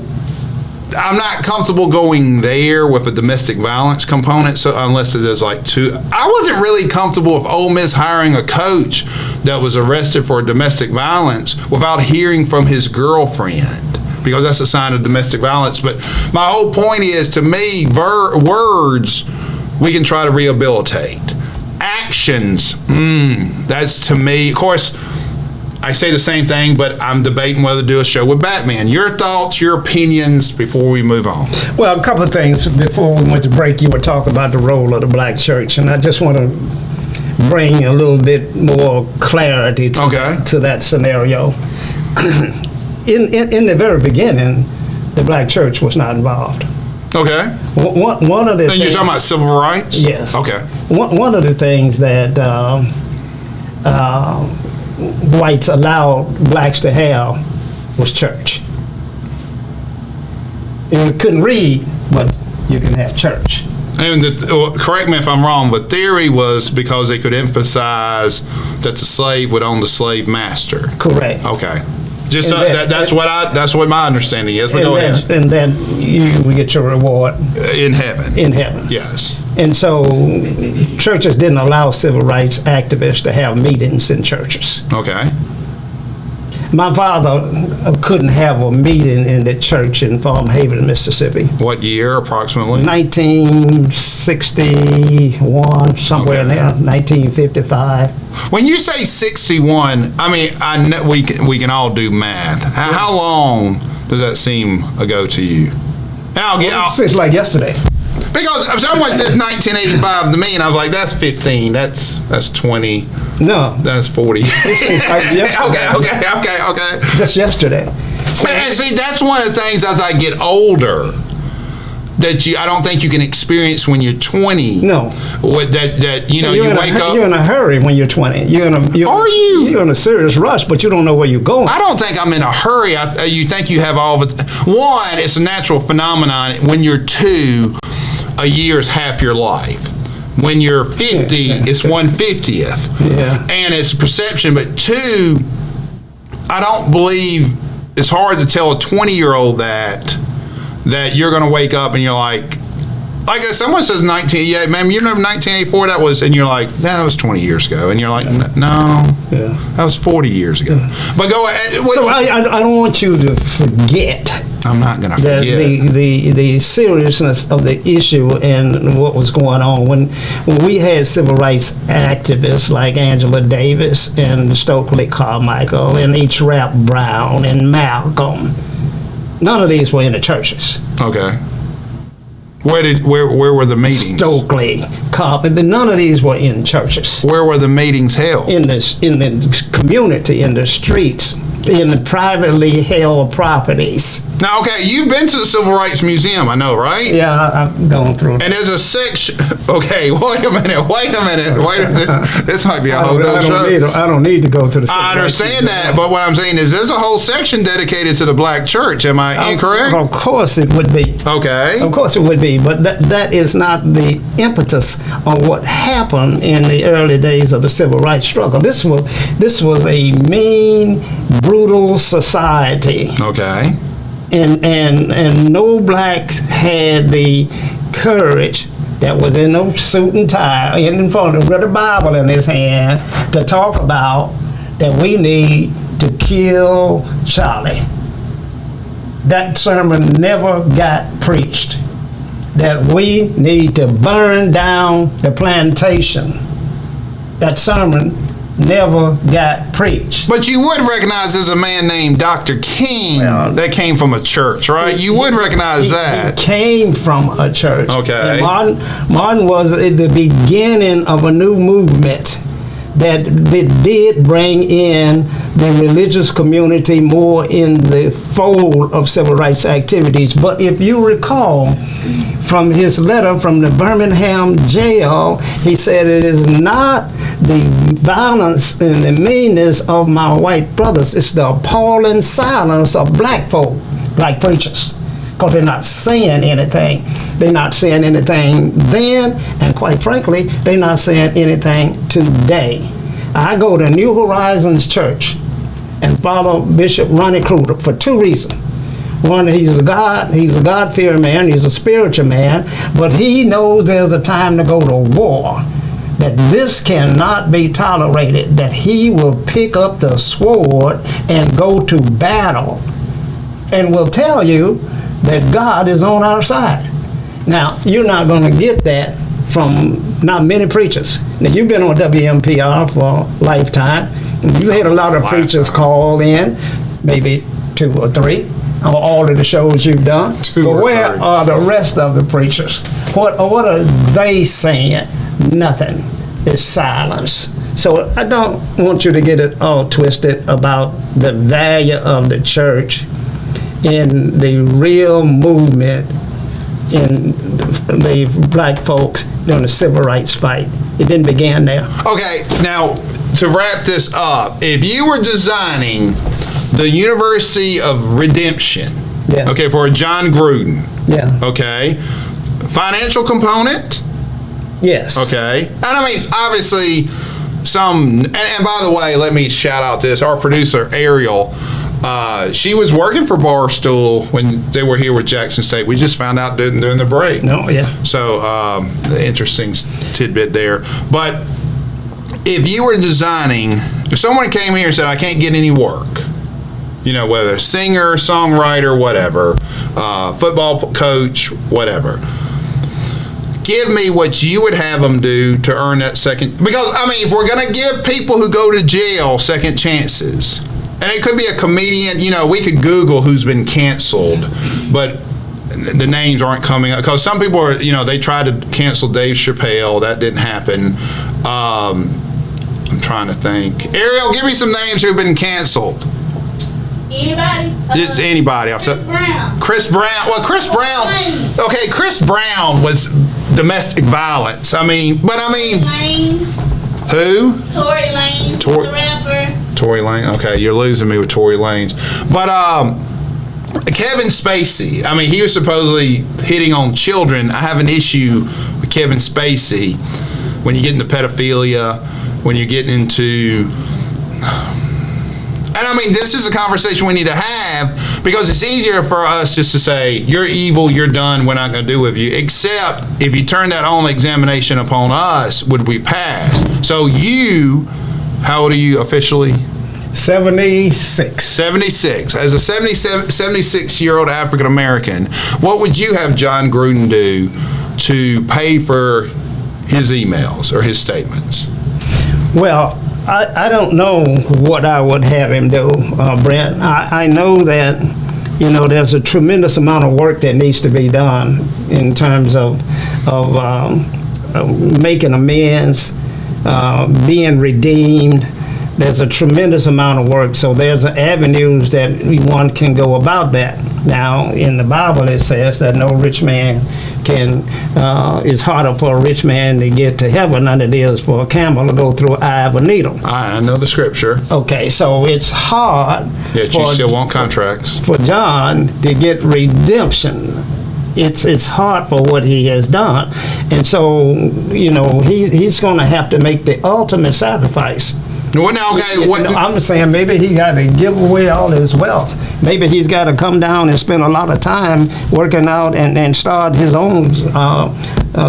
I'm not comfortable going there with a domestic violence component, so unless it is like two. I wasn't really comfortable with Ole Miss hiring a coach that was arrested for domestic violence without hearing from his girlfriend, because that's a sign of domestic violence. But my whole point is, to me, words we can try to rehabilitate. Actions, that's, to me, of course, I say the same thing, but I'm debating whether to do a show with Batman. Your thoughts, your opinions before we move on. Well, a couple of things before we went to break. You were talking about the role of the black church, and I just want to bring a little bit more clarity to that scenario. In the very beginning, the black church was not involved. Okay. One of the and you're talking about civil rights? Yes. Okay. One of the things that whites allowed blacks to have was church. You couldn't read, but you can have church. And correct me if I'm wrong, but theory was because they could emphasize that the slave would own the slave master. Correct. Okay. Just that's what my understanding is. But go ahead. And then you would get your reward in heaven. In heaven. Yes. And so churches didn't allow civil rights activists to have meetings in churches. Okay. My father couldn't have a meeting in the church in Farmhaven, Mississippi. What year approximately? 1961, somewhere in there, 1955. When you say 61, I mean, I know we can all do math. How long does that seem ago to you? And it's like yesterday. Because if someone says 1985 to me, and I was like, that's 15, that's 20. No. That's 40. Okay. Just yesterday. And see, that's one of the things as I get older that I don't think you can experience when you're 20. No. That you wake up. You're in a hurry when you're 20. You're in a serious rush, but you don't know where you're going. I don't think I'm in a hurry. You think you have all of it. One, it's a natural phenomenon. When you're 2, a year is half your life. When you're 50, it's 1/50th. Yeah. And it's perception. But 2, I don't believe it's hard to tell a 20-year-old that you're going to wake up and you're like if someone says 19, yeah, man, you remember 1984, that was, and you're like, that was 20 years ago. And you're like, no, that was 40 years ago. But go ahead. So I don't want you to forget. I'm not going to forget. The seriousness of the issue and what was going on. When we had civil rights activists like Angela Davis and Stokely Carmichael and H. Rap Brown and Malcolm, none of these were in the churches. Okay. Where were the meetings? Stokely, Carpenter, none of these were in churches. Where were the meetings held? In the community, in the streets, in the privately held properties. Now, okay, you've been to the Civil Rights Museum, I know, right? Yeah, I've gone through it. And there's a section. Okay, wait a minute. This might be a whole other show. I don't need to go to the Civil I understand that, but what I'm saying is there's a whole section dedicated to the black church. Am I incorrect? Of course it would be. Okay. Of course it would be, but that is not the impetus of what happened in the early days of the civil rights struggle. This was a mean, brutal society. Okay. And no blacks had the courage that was in no suit and tie in front of the Bible in his hand to talk about that we need to kill Charlie. That sermon never got preached. That we need to burn down the plantation. That sermon never got preached. But you would recognize there's a man named Dr. King that came from a church, right? You would recognize that. He came from a church. Okay. And Martin was at the beginning of a new movement that did bring in the religious community more in the fold of civil rights activities. But if you recall from his letter from the Birmingham jail, he said it is not the violence and the meanness of my white brothers, it's the appalling silence of black folk, black preachers, because they're not saying anything. They're not saying anything then, and quite frankly, they're not saying anything today. I go to New Horizons Church and follow Bishop Ronnie Kruger for 2 reasons. One, he's a God-fearing man, he's a spiritual man, but he knows there's a time to go to war, that this cannot be tolerated, that he will pick up the sword and go to battle, and will tell you that God is on our side. Now, you're not going to get that from not many preachers. Now, you've been on WMPR for a lifetime. You had a lot of preachers call in, maybe 2 or 3, on all of the shows you've done. But where are the rest of the preachers? What are they saying? Nothing. It's silence. So I don't want you to get it all twisted about the value of the church in the real movement in the black folks during the civil rights fight. It didn't begin there. Okay, now to wrap this up, if you were designing the University of Redemption, okay, for John Gruden, okay, financial component, yes, okay, and I mean obviously and by the way, let me shout out our producer Ariel. She was working for Barstool when they were here with Jackson State. We just found out during the break. So interesting tidbit there. But if you were designing, if someone came here and said, I can't get any work, whether singer, songwriter, whatever, football coach, whatever, give me what you would have them do to earn that second. Because, I mean, if we're going to give people who go to jail second chances, and it could be a comedian, we could Google who's been canceled, but the names aren't coming up. Because some people are, they tried to cancel Dave Chappelle. That didn't happen. I'm trying to think. Ariel, give me some names who've been canceled. Anybody? It's anybody. Chris Brown. Well, Chris Brown. Okay, Chris Brown was domestic violence. Who? Tory Lanez, the rapper. Tory Lanez. Okay, you're losing me with Tory Lanez. But Kevin Spacey. He was supposedly hitting on children. I have an issue with Kevin Spacey when you get into pedophilia, when you're getting into. And this is a conversation we need to have, because it's easier for us just to say, you're evil, you're done, we're not going to do with you. Except if you turn that on examination upon us, would we pass? So how old are you officially? 76. 76. As a 76-year-old African American, what would you have John Gruden do to pay for his emails or his statements? Well, I don't know what I would have him do, Brent. I know that, there's a tremendous amount of work that needs to be done in terms of making amends, being redeemed. There's a tremendous amount of work. So there's avenues that one can go about that. Now, in the Bible, it says that no rich man it's harder for a rich man to get to heaven than it is for a camel to go through the eye of a needle. I know the scripture. Okay, so it's hard. Yet you still want contracts. For John to get redemption. It's hard for what he has done. And so, he's going to have to make the ultimate sacrifice. Well, now, okay, I'm saying maybe he got to give away all his wealth. Maybe he's got to come down and spend a lot of time working out and start his own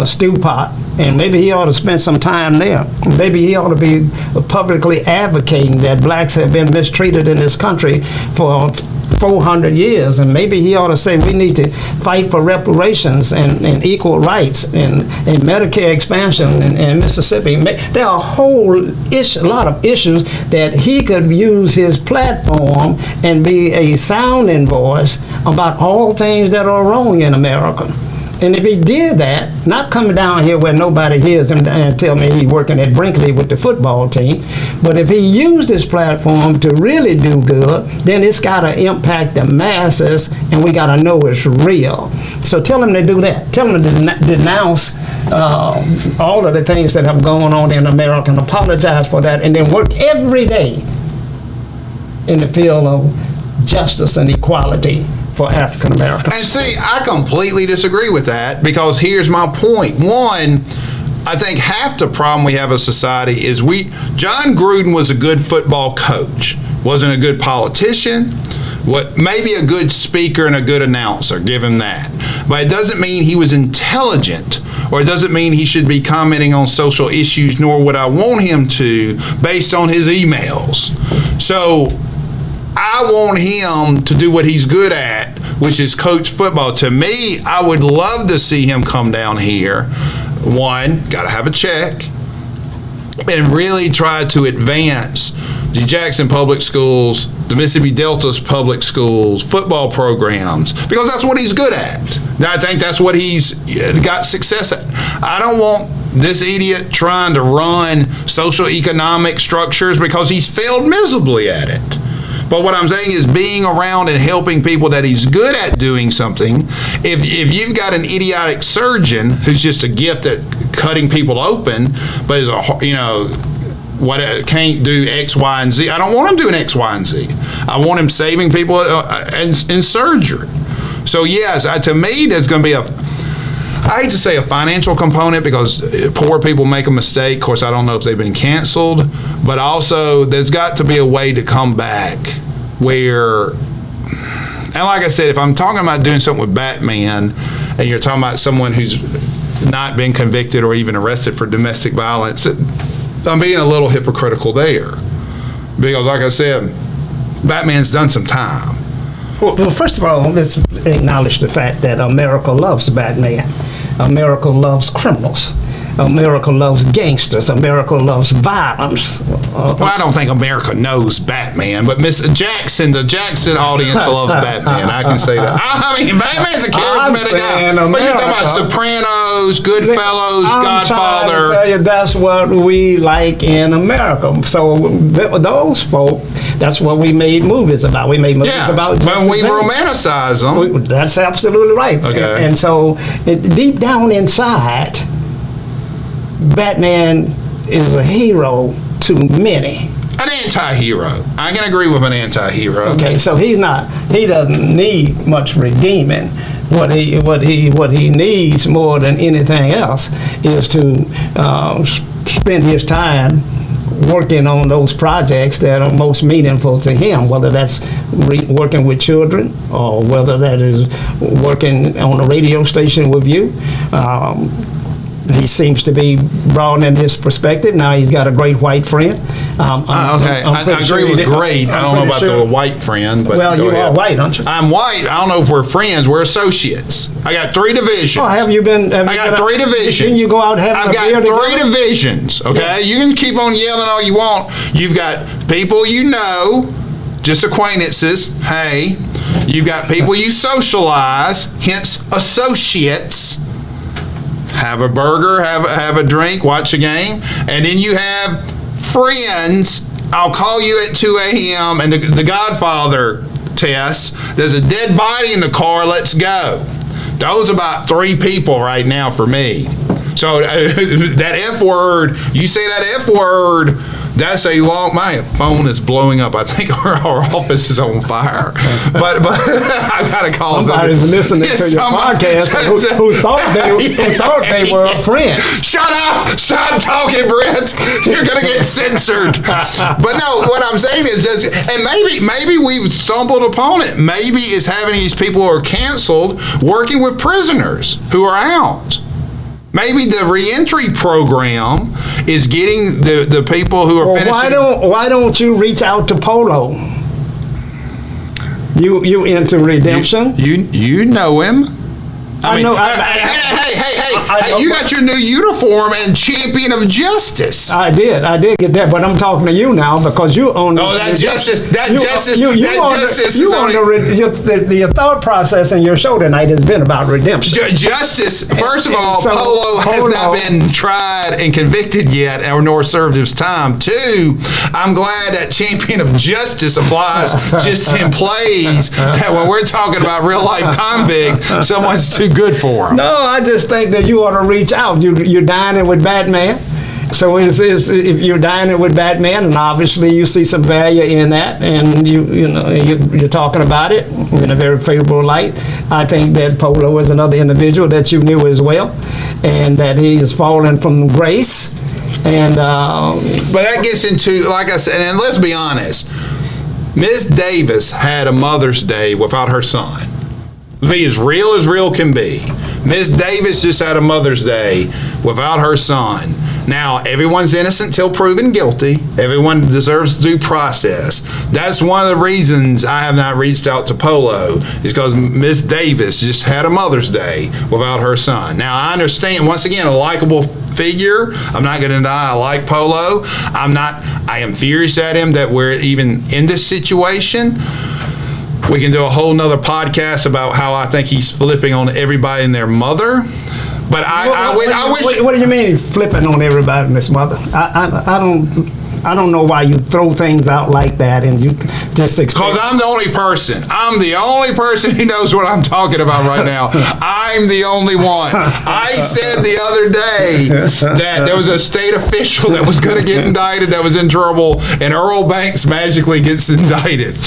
stew pot. And maybe he ought to spend some time there. Maybe he ought to be publicly advocating that blacks have been mistreated in this country for 400 years, and maybe he ought to say we need to fight for reparations and equal rights and Medicare expansion in Mississippi. There are a lot of issues that he could use his platform and be a sounding voice about all things that are wrong in America. And if he did that, not coming down here where nobody hears him and tell me he's working at Brinkley with the football team, but if he used his platform to really do good, then it's got to impact the masses, and we got to know it's real. So tell him to do that. Tell him to denounce all of the things that have gone on in America and apologize for that, and then work every day in the field of justice and equality for African Americans. And see, I completely disagree with that, because here's my point. One, I think half the problem we have as a society is John Gruden was a good football coach, wasn't a good politician, maybe a good speaker and a good announcer, give him that. But it doesn't mean he was intelligent, or it doesn't mean he should be commenting on social issues, nor would I want him to, based on his emails. So I want him to do what he's good at, which is coach football. To me, I would love to see him come down here. One, got to have a check, and really try to advance the Jackson Public Schools, the Mississippi Delta's public schools, football programs, because that's what he's good at. I think that's what he's got success at. I don't want this idiot trying to run social economic structures because he's failed miserably at it. But what I'm saying is being around and helping people that he's good at doing something. If you've got an idiotic surgeon who's just a gift at cutting people open, but is can't do X, Y, and Z. I don't want him doing X, Y, and Z. I want him saving people in surgery. So yes, to me, there's going to be I hate to say a financial component because poor people make a mistake. Of course, I don't know if they've been canceled, but also there's got to be a way to come back where, and like I said, if I'm talking about doing something with Batman and you're talking about someone who's not been convicted or even arrested for domestic violence, I'm being a little hypocritical there. Because like I said, Batman's done some time. Well, first of all, let's acknowledge the fact that America loves Batman. America loves criminals. America loves gangsters. America loves violence. Well, I don't think America knows Batman, but Miss Jackson, the Jackson audience loves Batman. I can say that. I mean, Batman's a charismatic guy. But you're talking about Sopranos, Goodfellas, Godfather. I'm trying to tell you, that's what we like in America. So those folk, that's what we made movies about. We made movies about. But we romanticize them. That's absolutely right. Okay. And so deep down inside, Batman is a hero to many. An anti-hero. I can agree with an anti-hero. Okay, so he doesn't need much redeeming. What he needs more than anything else is to spend his time working on those projects that are most meaningful to him, whether that's working with children or whether that is working on a radio station with you. He seems to be broadening his perspective. Now he's got a great white friend. I agree with great. I don't know about the white friend. But well, you are white, aren't you? I'm white. I don't know if we're friends. We're associates. I got 3 divisions. Oh, have you been? I got 3 divisions. Didn't you go out having I've got 3 divisions, okay? Yeah. You can keep on yelling all you want. You've got people you know, just acquaintances. Hey, you've got people you socialize, hence associates. Have a burger, have a drink, watch a game, and then you have friends. I'll call you at 2 a.m. and the Godfather test. There's a dead body in the car. Let's go. Those are about 3 people right now for me. So that F word, you say that F word, that's a long. My phone is blowing up. I think our office is on fire. But I gotta call somebody's listening to your podcast who thought they were a friend. Shut up! Stop talking, Brent. You're gonna get censored. But no, what I'm saying is, and maybe we've stumbled upon it. Maybe it's having these people who are canceled working with prisoners who are out. Maybe the reentry program is getting the people who are finishing. Why don't you reach out to Polo? You into redemption? You know him. I know. Hey! You got your new uniform and champion of justice. I did get that, but I'm talking to you now because you own. Oh, that justice! Your thought process in your show tonight has been about redemption. Justice. First of all, Polo has not been tried and convicted yet, nor served his time. 2, I'm glad that champion of justice applies just in plays. That when we're talking about real life convict, someone's too good for him. No, I just think that you ought to reach out. You're dining with Batman. So if you're dining with Batman, and obviously you see some value in that, and you're talking about it in a very favorable light, I think that Polo is another individual that you knew as well, and that he has fallen from grace. And but that gets into, like I said, and let's be honest, Miss Davis had a Mother's Day without her son. Be as real can be. Miss Davis just had a Mother's Day without her son. Now, everyone's innocent till proven guilty. Everyone deserves due process. That's one of the reasons I have not reached out to Polo, is because Miss Davis just had a Mother's Day without her son. Now, I understand, once again, a likable figure. I'm not going to deny I like Polo. I am furious at him that we're even in this situation. We can do a whole nother podcast about how I think he's flipping on everybody and their mother. But I wish. What do you mean flipping on everybody and his mother? I don't know why you throw things out like that and you just expect. Because I'm the only person. I'm the only person who knows what I'm talking about right now. I'm the only one. I said the other day that there was a state official that was going to get indicted that was in trouble, and Earl Banks magically gets indicted.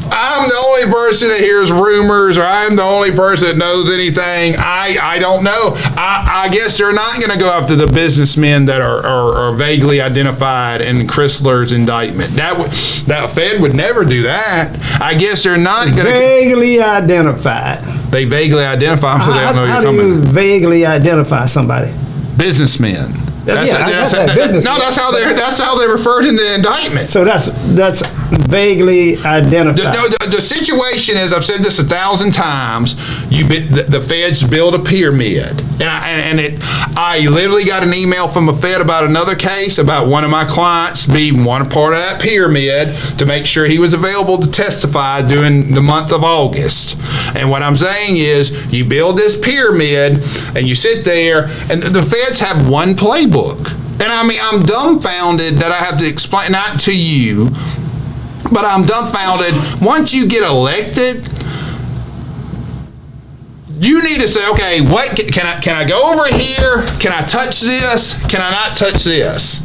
I'm the only person that hears rumors, or I'm the only person that knows anything. I don't know. I guess they're not going to go after the businessmen that are vaguely identified in Chrysler's indictment. That Fed would never do that. I guess they're not going to. Vaguely identified. They vaguely identify them so they don't know you're coming. How do you vaguely identify somebody? Businessmen. That's how they referred in the indictment. So that's vaguely identified. The situation is, I've said this 1,000 times. The feds build a pyramid, and I literally got an email from a Fed about another case about one of my clients being one part of that pyramid to make sure he was available to testify during the month of August. And what I'm saying is, you build this pyramid, and you sit there, and the feds have one playbook. And I mean, I'm dumbfounded that I have to explain, not to you, but I'm dumbfounded. Once you get elected, you need to say, okay, what can I go over here? Can I touch this? Can I not touch this?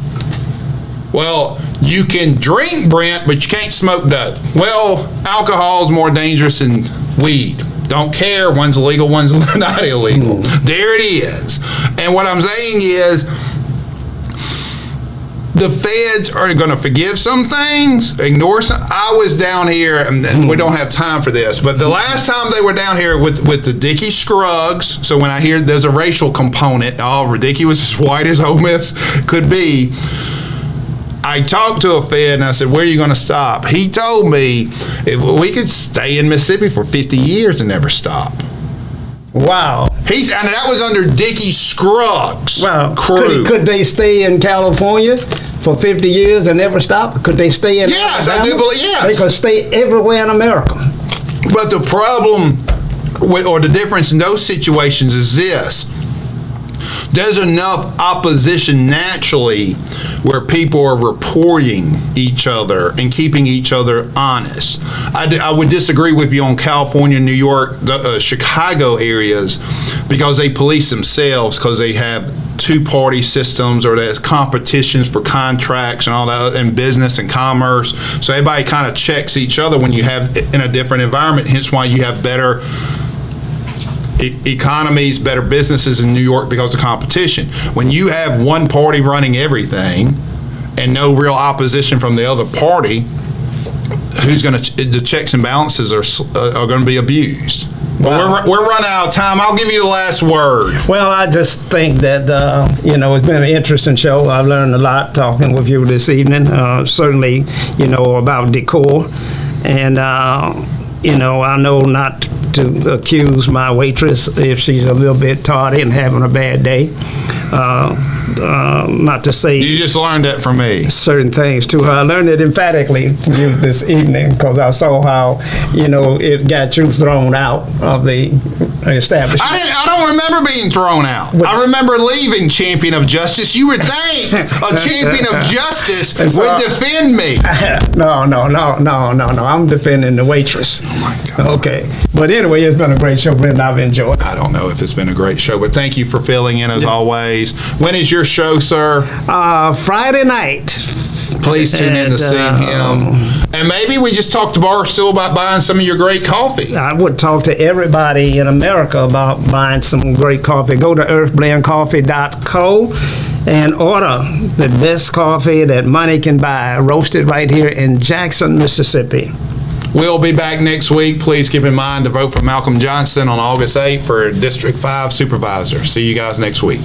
Well, you can drink, Brent, but you can't smoke dope. Well, alcohol is more dangerous than weed. Don't care. One's illegal, one's not illegal. There it is. And what I'm saying is, the feds are going to forgive some things, ignore some. I was down here, and we don't have time for this, but the last time they were down here with the Dickie Scruggs, so when I hear there's a racial component, Dickie was as white as Ole Miss could be, I talked to a Fed and I said, where are you going to stop? He told me we could stay in Mississippi for 50 years and never stop. Wow. And that was under Dickie Scruggs' crew. Could they stay in California for 50 years and never stop? Could they stay in Yes, Alabama? I do believe, yes. They could stay everywhere in America. But the problem, or the difference in those situations is this. There's enough opposition naturally where people are reporting each other and keeping each other honest. I would disagree with you on California, New York, the Chicago areas, because they police themselves because they have two-party systems, or there's competitions for contracts and all that, and business and commerce. So everybody kind of checks each other when you have in a different environment, hence why you have better economies, better businesses in New York because of competition. When you have one party running everything and no real opposition from the other party, the checks and balances are going to be abused. But we're running out of time. I'll give you the last word. Well, I just think that, it's been an interesting show. I've learned a lot talking with you this evening, certainly, about decor. And, I know not to accuse my waitress if she's a little bit tardy and having a bad day. Not to say you just learned that from me. Certain things to her. I learned it emphatically from you this evening because I saw how it got you thrown out of the establishment. I don't remember being thrown out. I remember leaving, Champion of Justice. You would think a Champion of Justice would defend me. No. I'm defending the waitress. Oh my God. Okay, but anyway, it's been a great show, Brent. I've enjoyed it. I don't know if it's been a great show, but thank you for filling in as always. When is your show, sir? Friday night, Please tune in to see him. And maybe we just talked to Barstool about buying some of your great coffee. I would talk to everybody in America about buying some great coffee. Go to earthblendcoffee.co and order the best coffee that money can buy, roasted right here in Jackson, Mississippi. We'll be back next week. Please keep in mind to vote for Malcolm Johnson on August 8th for District 5 Supervisor. See you guys next week.